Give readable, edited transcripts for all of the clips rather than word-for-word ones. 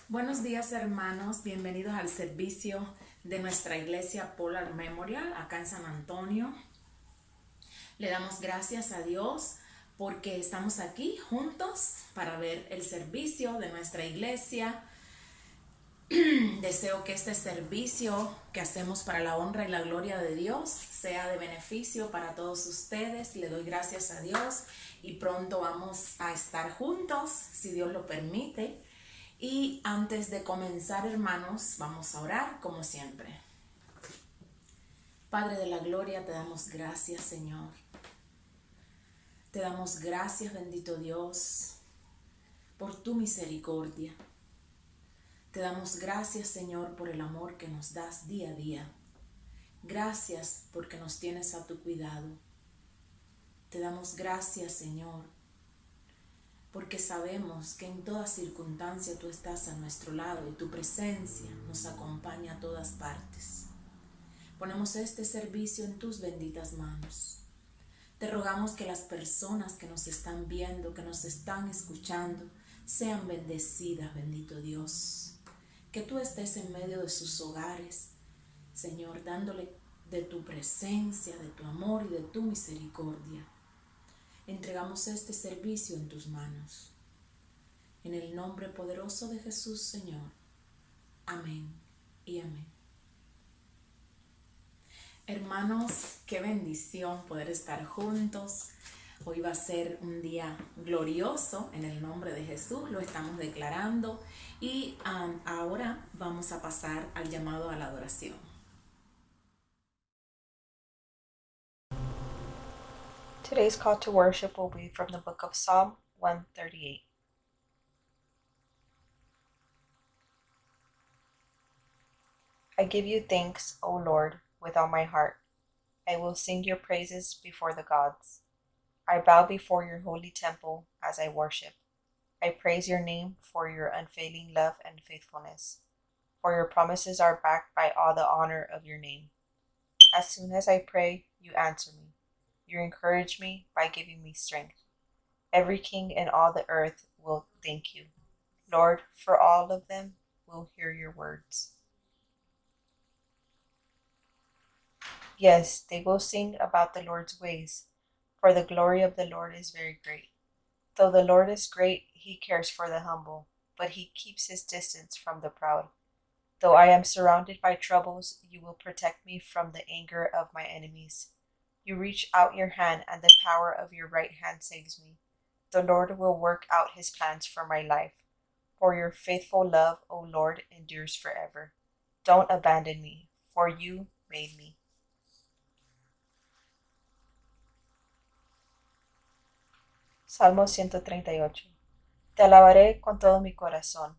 Buenos días, hermanos, bienvenidos al servicio de nuestra iglesia Polar Memorial acá en San Antonio. Le damos gracias a Dios porque estamos aquí juntos para ver el servicio de nuestra iglesia. Deseo que este servicio que hacemos para la honra y la gloria de Dios sea de beneficio para todos ustedes. Le doy gracias a Dios y pronto vamos a estar juntos, si Dios lo permite. Y antes de comenzar, hermanos, vamos a orar como siempre. Padre de la gloria, te damos gracias, Señor. Te damos gracias, bendito Dios, por tu misericordia. Te damos gracias, Señor, por el amor que nos das día a día. Gracias porque nos tienes a tu cuidado. Te damos gracias, Señor, porque sabemos que en toda circunstancia tú estás a nuestro lado y tu presencia nos acompaña a todas partes. Ponemos este servicio en tus benditas manos. Te rogamos que las personas que nos están viendo, que nos están escuchando, sean bendecidas, bendito Dios. Que tú estés en medio de sus hogares, Señor, dándole de tu presencia, de tu amor y de tu misericordia. Entregamos este servicio en tus manos. En el nombre poderoso de Jesús, Señor. Amén y amén. Hermanos, qué bendición poder estar juntos. Hoy va a ser un día glorioso en el nombre de Jesús, lo estamos declarando. Y ahora vamos a pasar al llamado a la adoración. Today's call to worship will be from the book of Psalm 138. I give you thanks, O Lord, with all my heart. I will sing your praises before the gods. I bow before your holy temple as I worship. I praise your name for your unfailing love and faithfulness, for your promises are backed by all the honor of your name. As soon as I pray, you answer me. You encourage me by giving me strength. Every king in all the earth will thank you. Lord, for all of them will hear your words. Yes, they will sing about the Lord's ways, for the glory of the Lord is very great. Though the Lord is great, he cares for the humble, but he keeps his distance from the proud. Though I am surrounded by troubles, you will protect me from the anger of my enemies. You reach out your hand, and the power of your right hand saves me. The Lord will work out his plans for my life. For your faithful love, O Lord, endures forever. Don't abandon me, for you made me. Salmo 138. Te alabaré con todo mi corazón.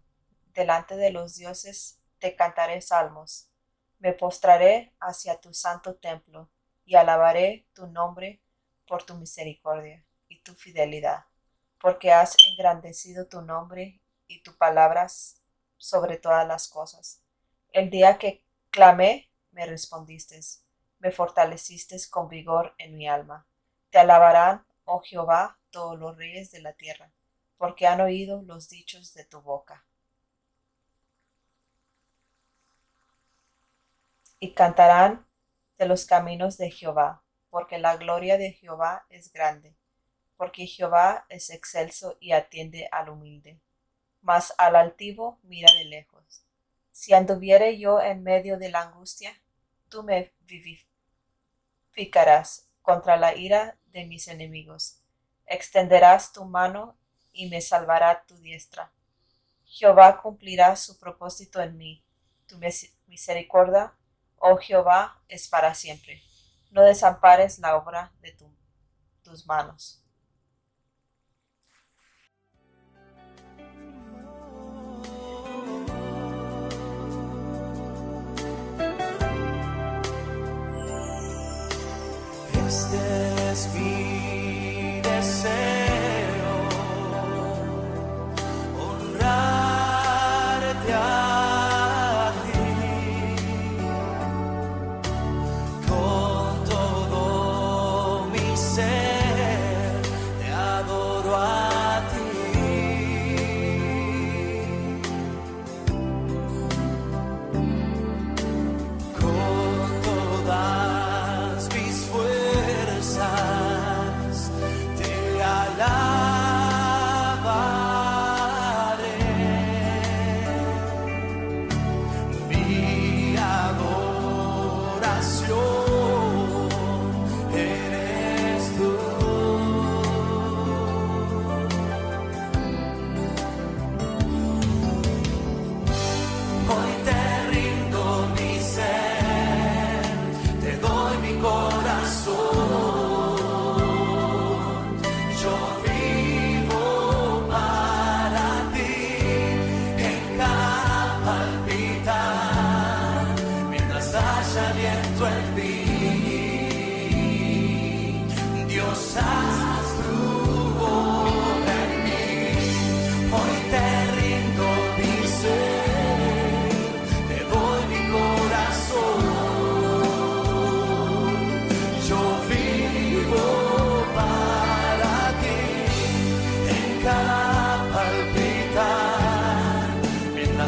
Delante de los dioses te cantaré salmos. Me postraré hacia tu santo templo y alabaré tu nombre por tu misericordia y tu fidelidad, porque has engrandecido tu nombre y tu palabra sobre todas las cosas. El día que clamé, me respondiste, me fortaleciste con vigor en mi alma. Te alabarán, oh Jehová, todos los reyes de la tierra, porque han oído los dichos de tu boca. Y cantarán de los caminos de Jehová, porque la gloria de Jehová es grande, porque Jehová es excelso y atiende al humilde, mas al altivo mira de lejos. Si anduviere yo en medio de la angustia, tú me vivificarás contra la ira de mis enemigos. Extenderás tu mano y me salvará tu diestra. Jehová cumplirá su propósito en mí. Tu misericordia, oh Jehová, es para siempre. No desampares la obra de tus manos. Este es mi deseo, honrarte a ti con todo mi ser.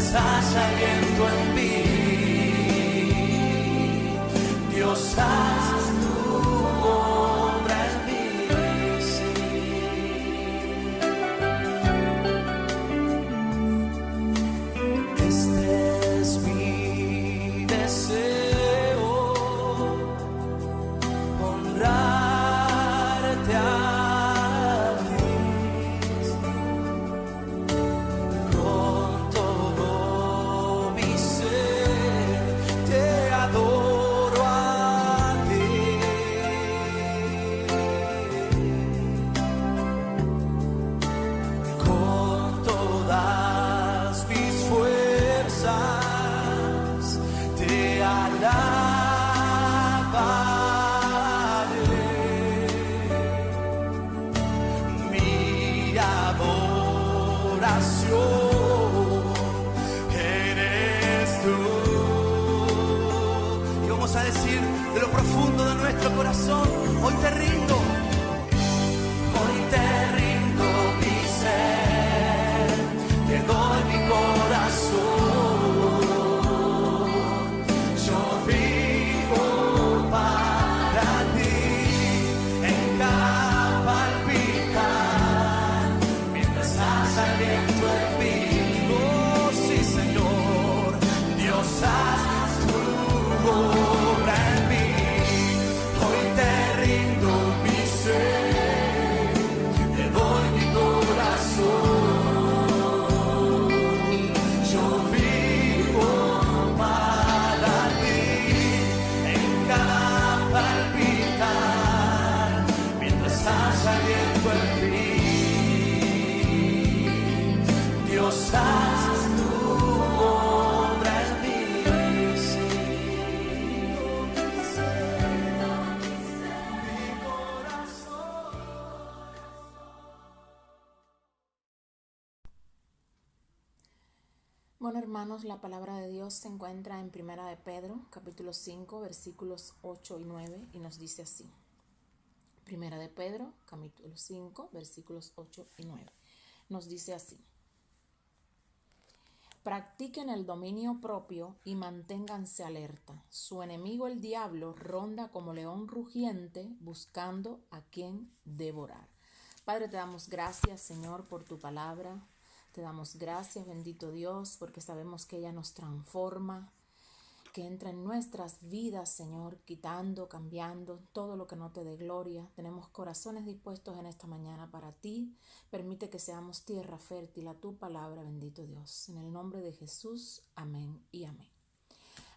mientras haya aliento en mí. Dios, haz tu obra en mí. Este es mi deseo, honrarte a ti. Con todo mi ser te adoro a ti. Con todas mis fuerzas te alabaré. Mi adoración eres tú. Y vamos a decir de lo profundo de nuestro corazón: hoy te rindo. Hoy te rindo mi ser, te doy mi corazón. Yo vivo para ti, en cada palpitar, mientras haya aliento en mí. Oh, sí, Señor, Dios, haz tu obra en mí. Hoy te rindo mi ser, te doy mi corazón. Yo vivo para ti, en cada palpitar, mientras haya aliento en mí. Dios, haz tu obra en mí. Mi corazón. Bueno, hermanos, la palabra de Dios se encuentra en Primera de Pedro, capítulo 5, versículos 8 y 9, y nos dice así. Primera de Pedro, capítulo 5, versículos 8 y 9. Nos dice así: practiquen el dominio propio y manténganse alerta. Su enemigo, el diablo, ronda como león rugiente buscando a quien devorar. Padre, te damos gracias, Señor, por tu palabra. Te damos gracias, bendito Dios, porque sabemos que ella nos transforma, que entra en nuestras vidas, Señor, quitando, cambiando todo lo que no te dé gloria. Tenemos corazones dispuestos en esta mañana para ti. Permite que seamos tierra fértil a tu palabra, bendito Dios. En el nombre de Jesús, amén y amén.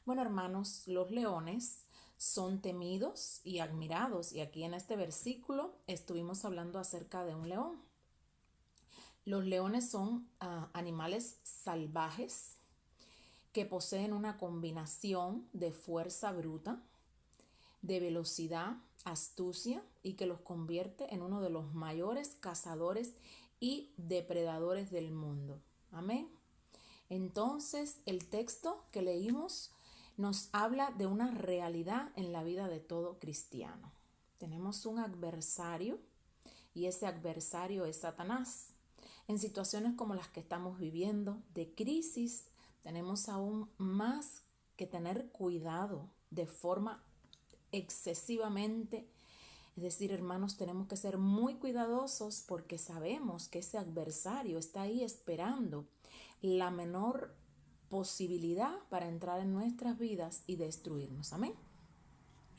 Bueno, hermanos, los leones son temidos y admirados, y aquí en este versículo estuvimos hablando acerca de un león. Los leones son animales salvajes que poseen una combinación de fuerza bruta, de velocidad, astucia, y que los convierte en uno de los mayores cazadores y depredadores del mundo. Amén. Entonces, el texto que leímos nos habla de una realidad en la vida de todo cristiano. Tenemos un adversario, y ese adversario es Satanás. En situaciones como las que estamos viviendo, de crisis, tenemos aún más que tener cuidado de forma excesivamente. Es decir, hermanos, tenemos que ser muy cuidadosos porque sabemos que ese adversario está ahí esperando la menor posibilidad para entrar en nuestras vidas y destruirnos. Amén.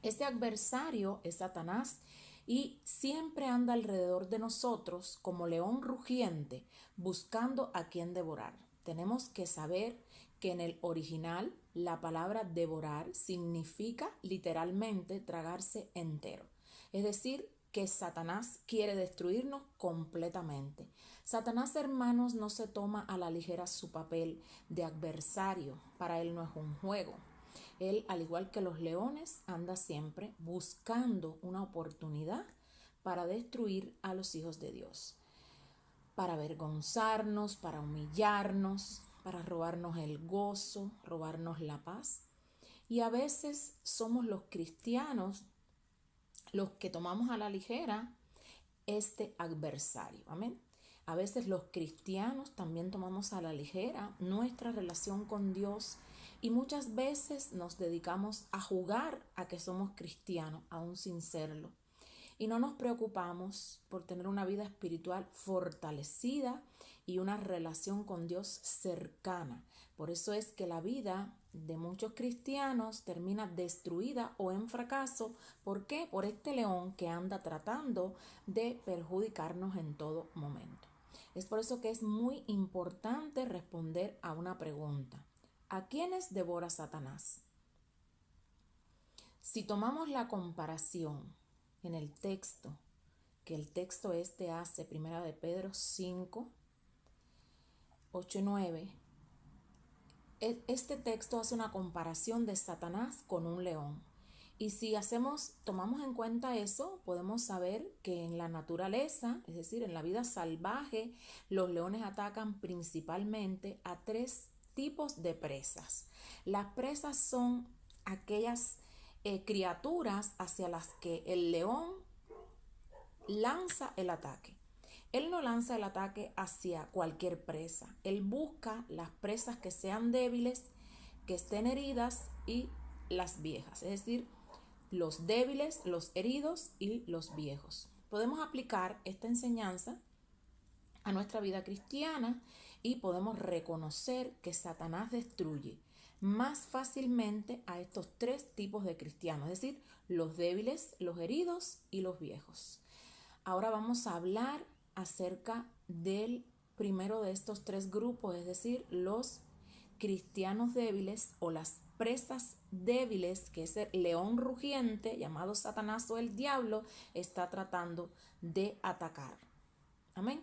Este adversario es Satanás y siempre anda alrededor de nosotros como león rugiente, buscando a quien devorar. Tenemos que saber que en el original la palabra devorar significa literalmente tragarse entero. Es decir, que Satanás quiere destruirnos completamente. Satanás, hermanos, no se toma a la ligera su papel de adversario. Para él no es un juego. Él, al igual que los leones, anda siempre buscando una oportunidad para destruir a los hijos de Dios, para avergonzarnos, para humillarnos, para robarnos el gozo, robarnos la paz. Y a veces somos los cristianos los que tomamos a la ligera este adversario. Amén. A veces los cristianos también tomamos a la ligera nuestra relación con Dios y muchas veces nos dedicamos a jugar a que somos cristianos, aún sin serlo. Y no nos preocupamos por tener una vida espiritual fortalecida y una relación con Dios cercana. Por eso es que la vida de muchos cristianos termina destruida o en fracaso. ¿Por qué? Por este león que anda tratando de perjudicarnos en todo momento. Es por eso que es muy importante responder a una pregunta. ¿A quiénes devora Satanás? Si tomamos la comparación en el texto, que el texto hace, 1 de Pedro 5, 8 y 9, este texto hace una comparación de Satanás con un león. Y si tomamos en cuenta eso, podemos saber que en la naturaleza, es decir, en la vida salvaje, los leones atacan principalmente a 3 tipos de presas. Las presas son aquellas criaturas hacia las que el león lanza el ataque. Él no lanza el ataque hacia cualquier presa. Él busca las presas que sean débiles, que estén heridas y las viejas. Es decir, los débiles, los heridos y los viejos. Podemos aplicar esta enseñanza a nuestra vida cristiana y podemos reconocer que Satanás destruye más fácilmente a estos 3 tipos de cristianos, es decir, los débiles, los heridos y los viejos. Ahora vamos a hablar acerca del primero de estos 3 grupos, es decir, los cristianos débiles o las presas débiles, que ese león rugiente llamado Satanás o el diablo está tratando de atacar. Amén.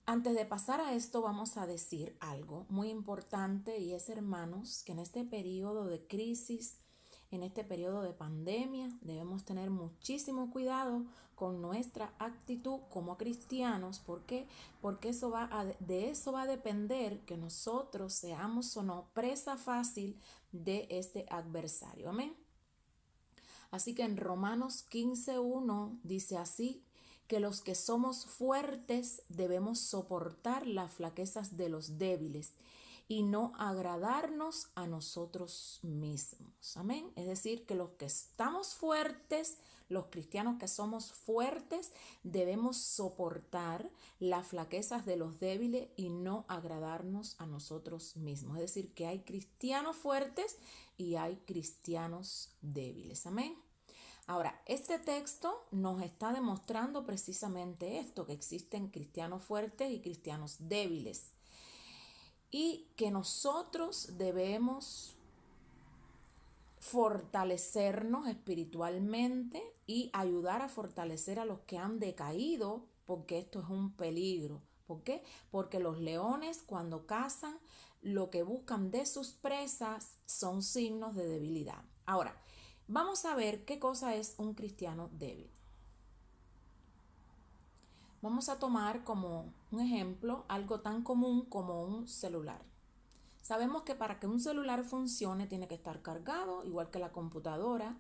Antes de pasar a esto, vamos a decir algo muy importante, y es, hermanos, que en este periodo de crisis, en este periodo de pandemia, debemos tener muchísimo cuidado con nuestra actitud como cristianos. ¿Por qué? Porque de eso va a depender que nosotros seamos o no presa fácil de este adversario. Amén. Así que en Romanos 15:1 dice así: que los que somos fuertes debemos soportar las flaquezas de los débiles y no agradarnos a nosotros mismos. Amén. Es decir, que los que estamos fuertes, los cristianos que somos fuertes, debemos soportar las flaquezas de los débiles y no agradarnos a nosotros mismos. Es decir, que hay cristianos fuertes y hay cristianos débiles. Amén. Ahora, este texto nos está demostrando precisamente esto, que existen cristianos fuertes y cristianos débiles, y que nosotros debemos fortalecernos espiritualmente y ayudar a fortalecer a los que han decaído, porque esto es un peligro. ¿Por qué? Porque los leones, cuando cazan, lo que buscan de sus presas son signos de debilidad. Ahora, vamos a ver qué cosa es un cristiano débil. Vamos a tomar como un ejemplo algo tan común como un celular. Sabemos que para que un celular funcione tiene que estar cargado, igual que la computadora.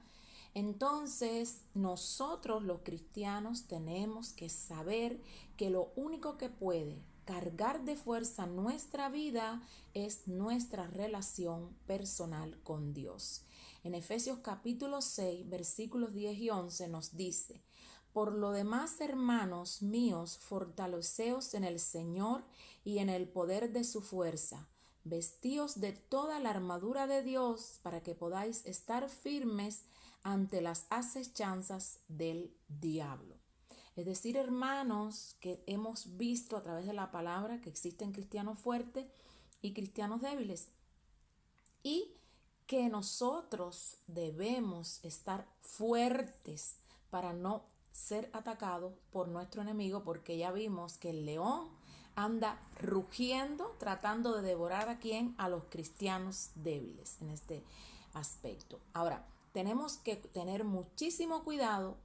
Entonces, nosotros los cristianos tenemos que saber que lo único que puede cargar de fuerza nuestra vida es nuestra relación personal con Dios. En Efesios capítulo 6, versículos 10 y 11 nos dice: por lo demás, hermanos míos, fortaleceos en el Señor y en el poder de su fuerza. Vestíos de toda la armadura de Dios para que podáis estar firmes ante las acechanzas del diablo. Es decir, hermanos, que hemos visto a través de la palabra que existen cristianos fuertes y cristianos débiles, y que nosotros debemos estar fuertes para no ser atacados por nuestro enemigo, porque ya vimos que el león anda rugiendo tratando de devorar a los cristianos débiles en este aspecto. Ahora, tenemos que tener muchísimo cuidado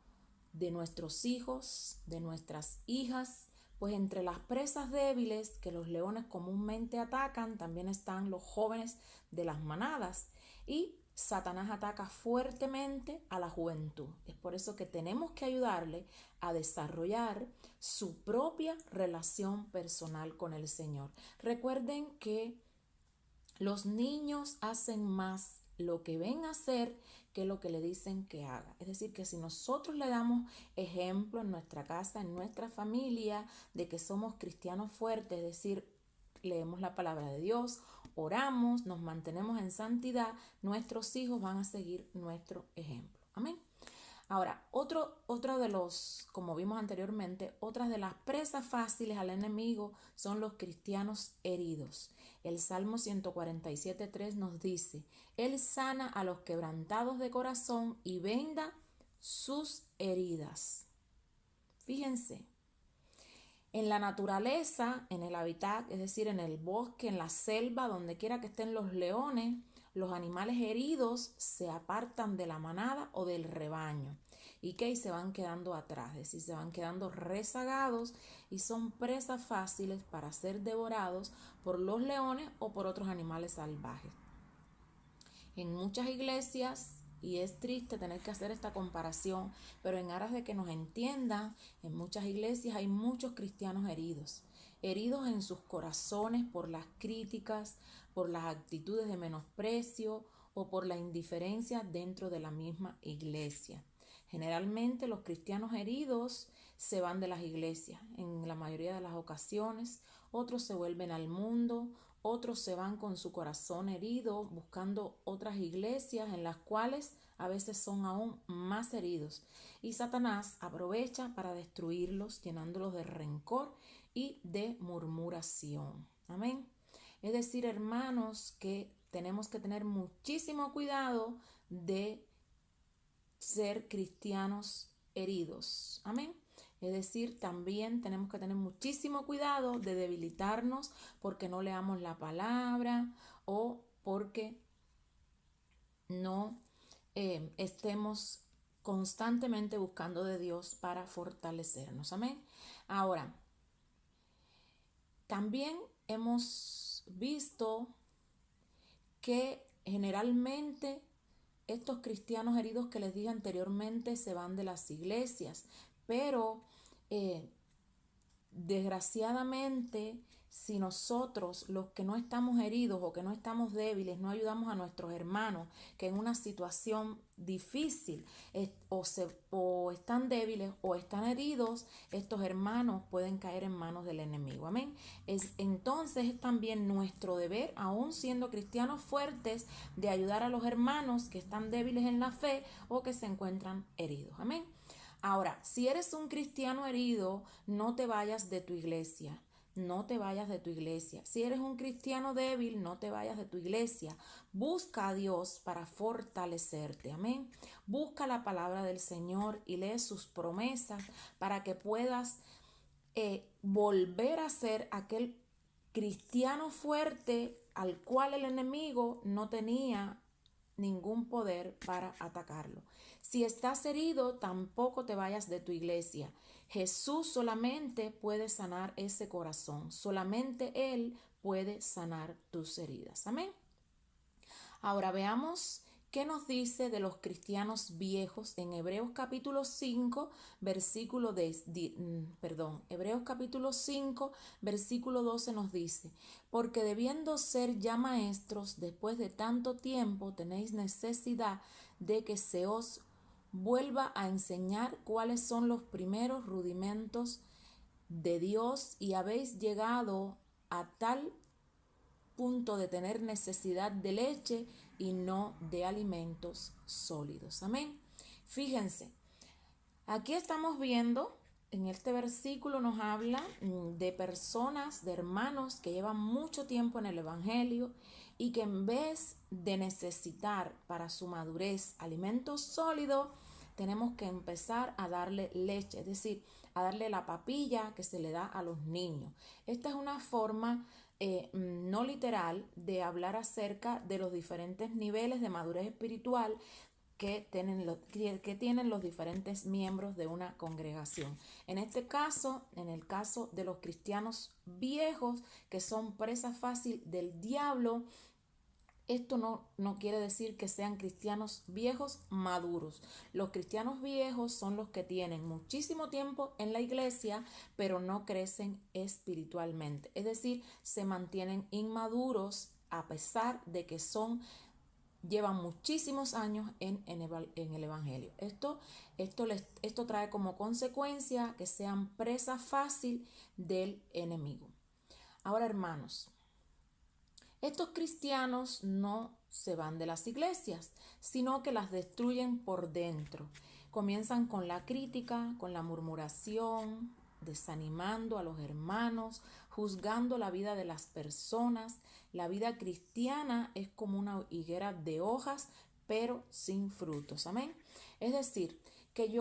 de nuestros hijos, de nuestras hijas, pues entre las presas débiles que los leones comúnmente atacan también están los jóvenes de las manadas, y Satanás ataca fuertemente a la juventud. Es por eso que tenemos que ayudarle a desarrollar su propia relación personal con el Señor. Recuerden que los niños hacen más lo que ven hacer que lo que le dicen que haga. Es decir, que si nosotros le damos ejemplo en nuestra casa, en nuestra familia, de que somos cristianos fuertes, es decir, leemos la palabra de Dios, oramos, nos mantenemos en santidad, nuestros hijos van a seguir nuestro ejemplo. Amén. Ahora, otro de los, como vimos anteriormente, otras de las presas fáciles al enemigo son los cristianos heridos. El Salmo 147:3 nos dice: Él sana a los quebrantados de corazón y venda sus heridas. Fíjense, en la naturaleza, en el hábitat, es decir, en el bosque, en la selva, donde quiera que estén los leones, los animales heridos se apartan de la manada o del rebaño y que se van quedando atrás, es decir, se van quedando rezagados y son presas fáciles para ser devorados por los leones o por otros animales salvajes. En muchas iglesias, y es triste tener que hacer esta comparación, pero en aras de que nos entiendan, en muchas iglesias hay muchos cristianos heridos en sus corazones por las críticas, por las actitudes de menosprecio o por la indiferencia dentro de la misma iglesia. Generalmente los cristianos heridos se van de las iglesias en la mayoría de las ocasiones, otros se vuelven al mundo, otros se van con su corazón herido buscando otras iglesias en las cuales a veces son aún más heridos. Y Satanás aprovecha para destruirlos, llenándolos de rencor y de murmuración. Amén. Es decir, hermanos, que tenemos que tener muchísimo cuidado de ser cristianos heridos. Amén. Es decir, también tenemos que tener muchísimo cuidado de debilitarnos porque no leamos la palabra o porque no estemos constantemente buscando de Dios para fortalecernos. Amén. Ahora, también hemos visto que generalmente estos cristianos heridos que les dije anteriormente se van de las iglesias, pero desgraciadamente, si nosotros, los que no estamos heridos o que no estamos débiles, no ayudamos a nuestros hermanos que en una situación difícil o están débiles o están heridos, estos hermanos pueden caer en manos del enemigo. Amén. Entonces es también nuestro deber, aún siendo cristianos fuertes, de ayudar a los hermanos que están débiles en la fe o que se encuentran heridos. Amén. Ahora, si eres un cristiano herido, no te vayas de tu iglesia. No te vayas de tu iglesia. Si eres un cristiano débil, no te vayas de tu iglesia. Busca a Dios para fortalecerte. Amén. Busca la palabra del Señor y lee sus promesas para que puedas volver a ser aquel cristiano fuerte al cual el enemigo no tenía ningún poder para atacarlo. Si estás herido, tampoco te vayas de tu iglesia. Jesús solamente puede sanar ese corazón. Solamente Él puede sanar tus heridas. Amén. Ahora veamos qué nos dice de los cristianos viejos en Hebreos capítulo 5, Hebreos capítulo 5, versículo 12 nos dice: porque debiendo ser ya maestros, después de tanto tiempo, tenéis necesidad de que se os vuelva a enseñar cuáles son los primeros rudimentos de Dios, y habéis llegado a tal punto de tener necesidad de leche y no de alimentos sólidos. Amén. Fíjense, aquí estamos viendo, en este versículo nos habla de personas, de hermanos que llevan mucho tiempo en el evangelio y que en vez de necesitar para su madurez alimentos sólidos, tenemos que empezar a darle leche, es decir, a darle la papilla que se le da a los niños. Esta es una forma no literal de hablar acerca de los diferentes niveles de madurez espiritual que tienen los diferentes miembros de una congregación. En este caso, en el caso de los cristianos viejos, que son presa fácil del diablo, esto no quiere decir que sean cristianos viejos maduros. Los cristianos viejos son los que tienen muchísimo tiempo en la iglesia, pero no crecen espiritualmente. Es decir, se mantienen inmaduros a pesar de que llevan muchísimos años en el Evangelio. Esto trae como consecuencia que sean presa fácil del enemigo. Ahora, hermanos, estos cristianos no se van de las iglesias, sino que las destruyen por dentro. Comienzan con la crítica, con la murmuración, desanimando a los hermanos, juzgando la vida de las personas. La vida cristiana es como una higuera de hojas, pero sin frutos. Amén. Es decir, que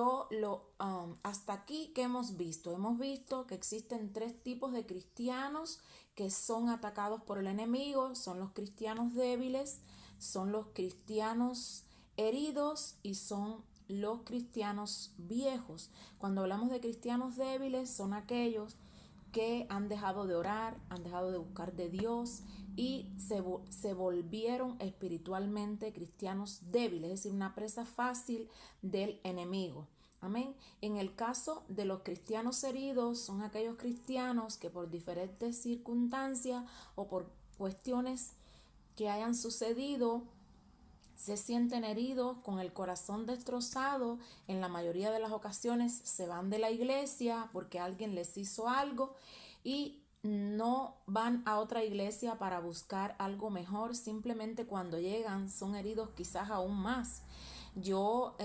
hasta aquí, ¿qué hemos visto? Hemos visto que existen 3 tipos de cristianos que son atacados por el enemigo. Son los cristianos débiles, son los cristianos heridos y son los cristianos viejos. Cuando hablamos de cristianos débiles, son aquellos que han dejado de orar, han dejado de buscar de Dios y se volvieron espiritualmente cristianos débiles, es decir, una presa fácil del enemigo. Amén. En el caso de los cristianos heridos, son aquellos cristianos que por diferentes circunstancias o por cuestiones que hayan sucedido, se sienten heridos, con el corazón destrozado. En la mayoría de las ocasiones se van de la iglesia porque alguien les hizo algo y no van a otra iglesia para buscar algo mejor. Simplemente cuando llegan son heridos quizás aún más. Yo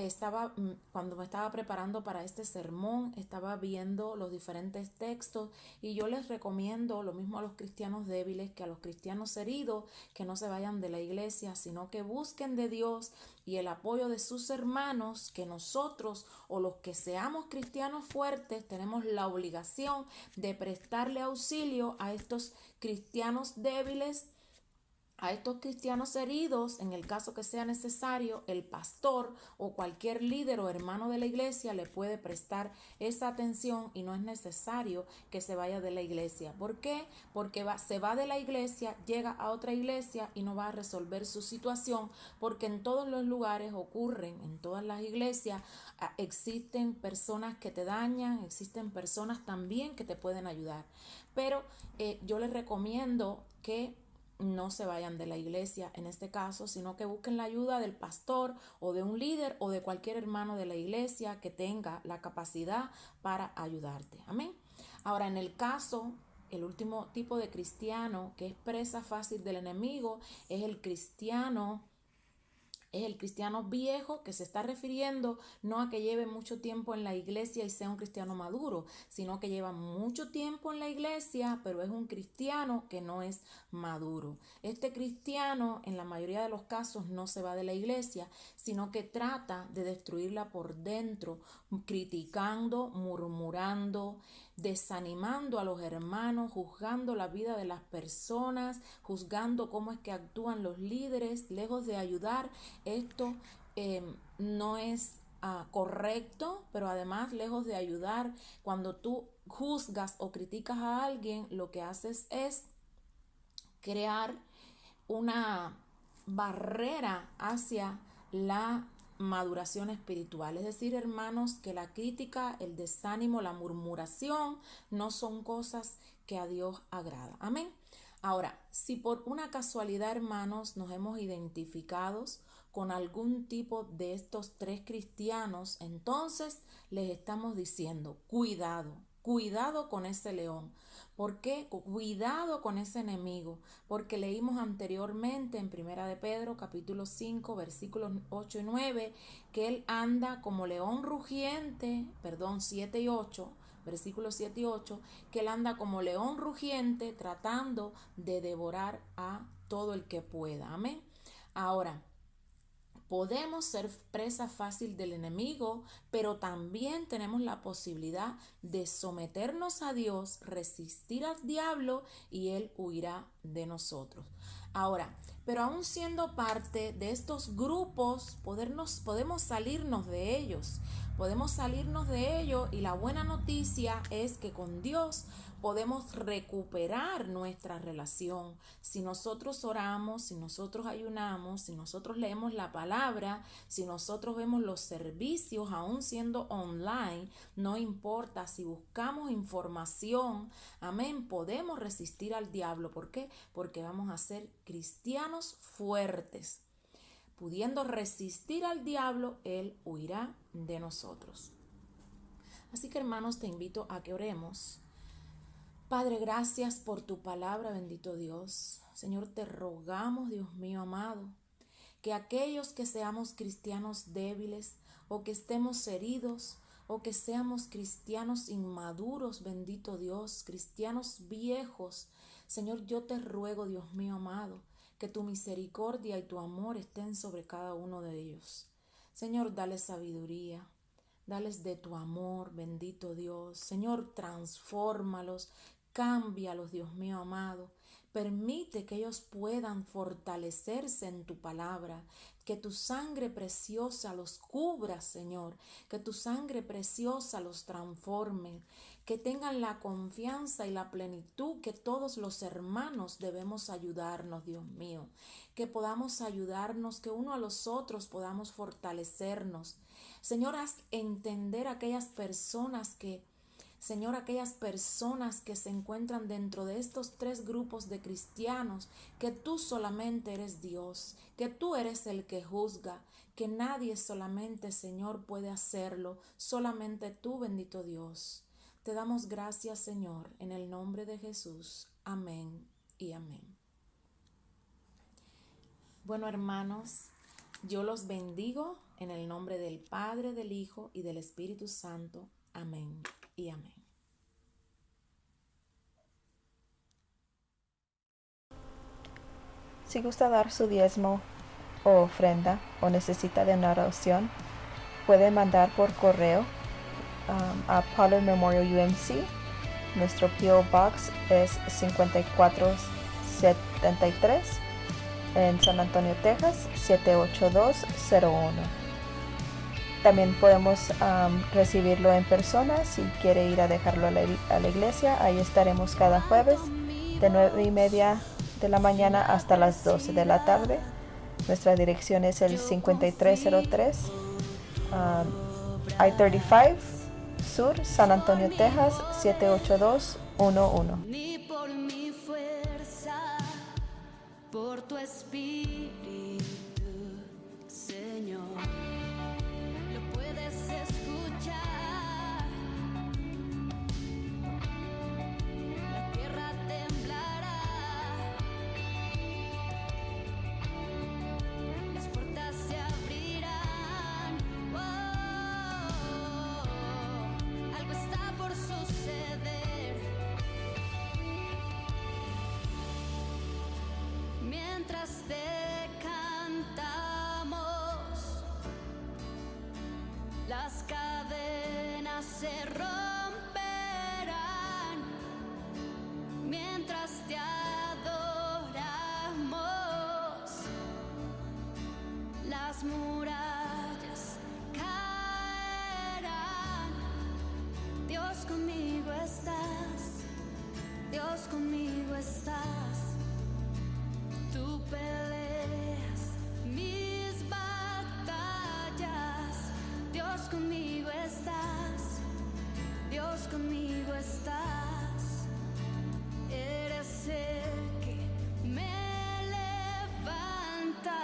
cuando me estaba preparando para este sermón, estaba viendo los diferentes textos y yo les recomiendo lo mismo a los cristianos débiles que a los cristianos heridos, que no se vayan de la iglesia, sino que busquen de Dios y el apoyo de sus hermanos, que nosotros o los que seamos cristianos fuertes tenemos la obligación de prestarle auxilio a estos cristianos débiles, a estos cristianos heridos. En el caso que sea necesario, el pastor o cualquier líder o hermano de la iglesia le puede prestar esa atención y no es necesario que se vaya de la iglesia. ¿Por qué? Porque se va de la iglesia, llega a otra iglesia y no va a resolver su situación, porque en todos los lugares ocurren, en todas las iglesias existen personas que te dañan, existen personas también que te pueden ayudar. Pero yo les recomiendo que no se vayan de la iglesia en este caso, sino que busquen la ayuda del pastor o de un líder o de cualquier hermano de la iglesia que tenga la capacidad para ayudarte. Amén. Ahora, en el caso, el último tipo de cristiano que es presa fácil del enemigo es el cristiano viejo, que se está refiriendo no a que lleve mucho tiempo en la iglesia y sea un cristiano maduro, sino que lleva mucho tiempo en la iglesia, pero es un cristiano que no es maduro. Este cristiano, en la mayoría de los casos, no se va de la iglesia, sino que trata de destruirla por dentro, criticando, murmurando, desanimando a los hermanos, juzgando la vida de las personas, juzgando cómo es que actúan los líderes, lejos de ayudar. Esto no es correcto, pero además, lejos de ayudar, cuando tú juzgas o criticas a alguien, lo que haces es crear una barrera hacia la maduración espiritual. Es decir, hermanos, que la crítica, el desánimo, la murmuración no son cosas que a Dios agrada. Amén. Ahora, si por una casualidad, hermanos, nos hemos identificado con algún tipo de estos 3 cristianos, entonces les estamos diciendo, cuidado con ese león. ¿Por qué? Cuidado con ese enemigo, porque leímos anteriormente en 1 de Pedro capítulo 5 versículos 8 y 9 que él anda como león rugiente, 7 y 8, versículos 7 y 8, que él anda como león rugiente tratando de devorar a todo el que pueda. Amén. Ahora, podemos ser presa fácil del enemigo, pero también tenemos la posibilidad de someternos a Dios, resistir al diablo y él huirá de nosotros. Ahora, pero aún siendo parte de estos grupos, podemos salirnos de ellos, podemos salirnos de ello, y la buena noticia es que con Dios podemos recuperar nuestra relación. Si nosotros oramos, si nosotros ayunamos, si nosotros leemos la palabra, si nosotros vemos los servicios, aún siendo online, no importa, si buscamos información, amén, podemos resistir al diablo. ¿Por qué? Porque vamos a ser cristianos fuertes. Pudiendo resistir al diablo, él huirá de nosotros. Así que, hermanos, te invito a que oremos. Padre, gracias por tu palabra, bendito Dios. Señor, te rogamos, Dios mío amado, que aquellos que seamos cristianos débiles o que estemos heridos o que seamos cristianos inmaduros, bendito Dios, cristianos viejos, Señor, yo te ruego, Dios mío amado, que tu misericordia y tu amor estén sobre cada uno de ellos. Señor, dale sabiduría. Dales de tu amor, bendito Dios. Señor, transfórmalos, cámbialos, Dios mío amado. Permite que ellos puedan fortalecerse en tu palabra, que tu sangre preciosa los cubra, Señor, que tu sangre preciosa los transforme, que tengan la confianza y la plenitud que todos los hermanos debemos ayudarnos, Dios mío, que podamos ayudarnos, que uno a los otros podamos fortalecernos. Señor, haz entender a aquellas personas que se encuentran dentro de estos tres grupos de cristianos, que tú solamente eres Dios, que tú eres el que juzga, que nadie solamente, Señor, puede hacerlo, solamente tú, bendito Dios. Te damos gracias, Señor, en el nombre de Jesús. Amén y amén. Bueno, hermanos, yo los bendigo en el nombre del Padre, del Hijo y del Espíritu Santo. Amén y amén. Si gusta dar su diezmo o ofrenda o necesita de una oración, puede mandar por correo a Pollard Memorial UMC. Nuestro P.O. Box es 5473 en San Antonio, Texas, 78201. También podemos recibirlo en persona. Si quiere ir a dejarlo a la iglesia, ahí estaremos cada jueves de 9:30 de la mañana hasta las 12 de la tarde. Nuestra dirección es el 5303 I-35 Sur, San Antonio, Texas, 78211. Ni por mi fuerza, por tu espíritu, Señor. Lo puedes escuchar. La tierra temblará. Las puertas se abrirán. Oh, algo está por suceder. Mientras te cantamos, las cadenas se romperán. Mientras te adoramos, las murallas caerán. Dios, conmigo estás. Dios, conmigo estás. Tú peleas mis batallas. Dios, conmigo estás. Dios, conmigo estás. Eres el que me levanta.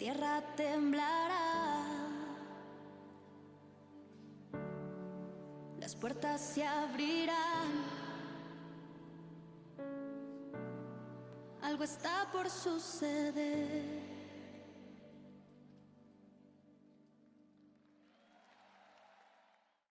tierra temblará, las puertas se abrirán, algo está por suceder.